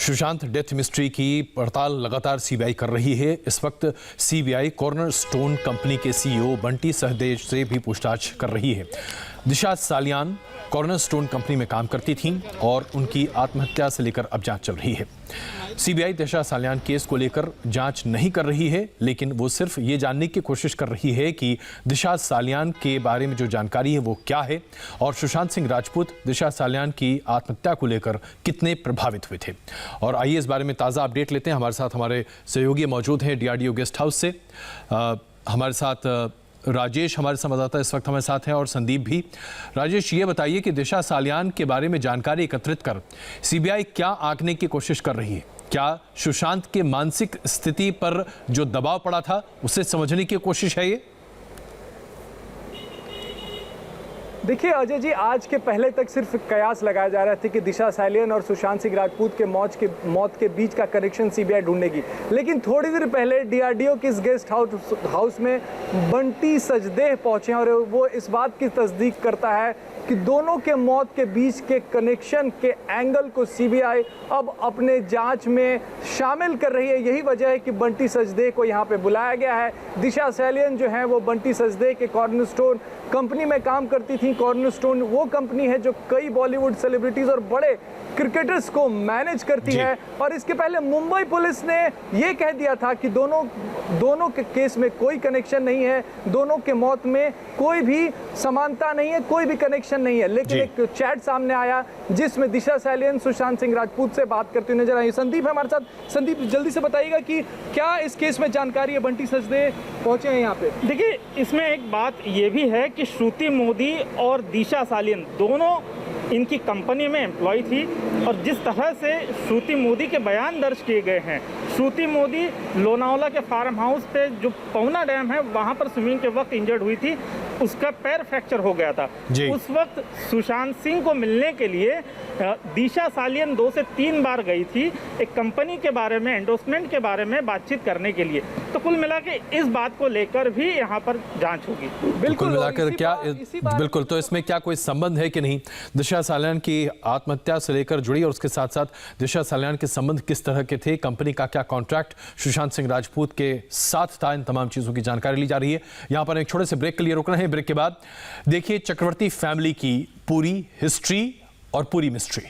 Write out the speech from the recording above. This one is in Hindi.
सुशांत डेथ मिस्ट्री की पड़ताल लगातार सीबीआई कर रही है। इस वक्त सीबीआई कॉर्नरस्टोन कंपनी के सीईओ बंटी सहदेव से भी पूछताछ कर रही है। दिशा सालियान कॉर्नरस्टोन कंपनी में काम करती थीं और उनकी आत्महत्या से लेकर अब जांच चल रही है। सीबीआई दिशा सालियान केस को लेकर जांच नहीं कर रही है, लेकिन वो सिर्फ ये जानने की कोशिश कर रही है कि दिशा सालियान के बारे में जो जानकारी है वो क्या है और सुशांत सिंह राजपूत दिशा सालियान की आत्महत्या को लेकर कितने प्रभावित हुए थे। और आइए इस बारे में ताज़ा अपडेट लेते हैं। हमारे साथ हमारे सहयोगी मौजूद हैं डीआरडीओ गेस्ट हाउस से। हमारे साथ राजेश हमारे संवाददाता इस वक्त हमारे साथ हैं और संदीप भी। राजेश, ये बताइए कि दिशा सालियान के बारे में जानकारी एकत्रित कर सीबीआई क्या आंकने की कोशिश कर रही है? क्या सुशांत के मानसिक स्थिति पर जो दबाव पड़ा था उसे समझने की कोशिश है ये? देखिए अजय जी, आज के पहले तक सिर्फ कयास लगाया जा रहा था कि दिशा सालियान और सुशांत सिंह राजपूत के मौत के बीच का कनेक्शन सीबीआई ढूंढेगी। लेकिन थोड़ी देर पहले डीआरडीओ के इस गेस्ट हाउस में बंटी सजदेह पहुंचे और वो इस बात की तस्दीक करता है कि दोनों के मौत के बीच के कनेक्शन के एंगल को सीबीआई अब अपने जांच में शामिल कर रही है। यही वजह है कि बंटी सजदेह को यहाँ पे बुलाया गया है। दिशा सालियान जो है वो बंटी सजदेह के कॉर्नरस्टोन कंपनी में काम करती थी। कॉर्नरस्टोन वो कंपनी है जो कई बॉलीवुड सेलिब्रिटीज और बड़े क्रिकेटर्स को मैनेज करती है। और इसके पहले मुंबई पुलिस ने ये कह दिया था कि दोनों के केस में कोई कनेक्शन नहीं है, दोनों के मौत में कोई भी समानता नहीं है, कोई भी कनेक्शन नहीं है। लेकिन एक चैट सामने आया जिसमें दिशा सालियान सुशांत सिंह राजपूत से बात करती हुई नजर आई। संदीप है हमारे साथ। संदीप, जल्दी से बताइएगा कि क्या इस केस में जानकारी है? बंटी सजदेह पहुंचे हैं यहाँ पे। देखिए, इसमें एक बात ये भी है कि श्रुति मोदी और दिशा सालियान दोनों इनकी कंपनी में एम्प्लॉय थी और जिस तरह से श्रुति मोदी के बयान दर्ज किए गए हैं, श्रुति मोदी लोनावाला के फार्म हाउस पे जो पवना डैम है वहाँ पर स्विमिंग के वक्त इंजर्ड हुई थी, उसका पैर फ्रैक्चर हो गया था। उस वक्त सुशांत सिंह को मिलने के लिए दिशा सालियान 2 से 3 बार गई थी एक कंपनी के बारे में, एंडोर्समेंट के बारे में बातचीत करने के लिए। तो कुल मिला के इस बात को लेकर भी यहाँ पर जांच होगी। बिल्कुल मिलाकर क्या बिल्कुल, तो इसमें क्या कोई संबंध है कि नहीं? दिशा सालियान की आत्महत्या से लेकर जुड़ी और उसके साथ साथ दिशा सालियान के संबंध किस तरह के थे, कंपनी का क्या कॉन्ट्रैक्ट सुशांत सिंह राजपूत के साथ था, इन तमाम चीजों की जानकारी ली जा रही है। यहां पर एक छोटे से ब्रेक के लिए रुकना है। ब्रेक के बाद देखिए चक्रवर्ती फैमिली की पूरी हिस्ट्री और पूरी मिस्ट्री।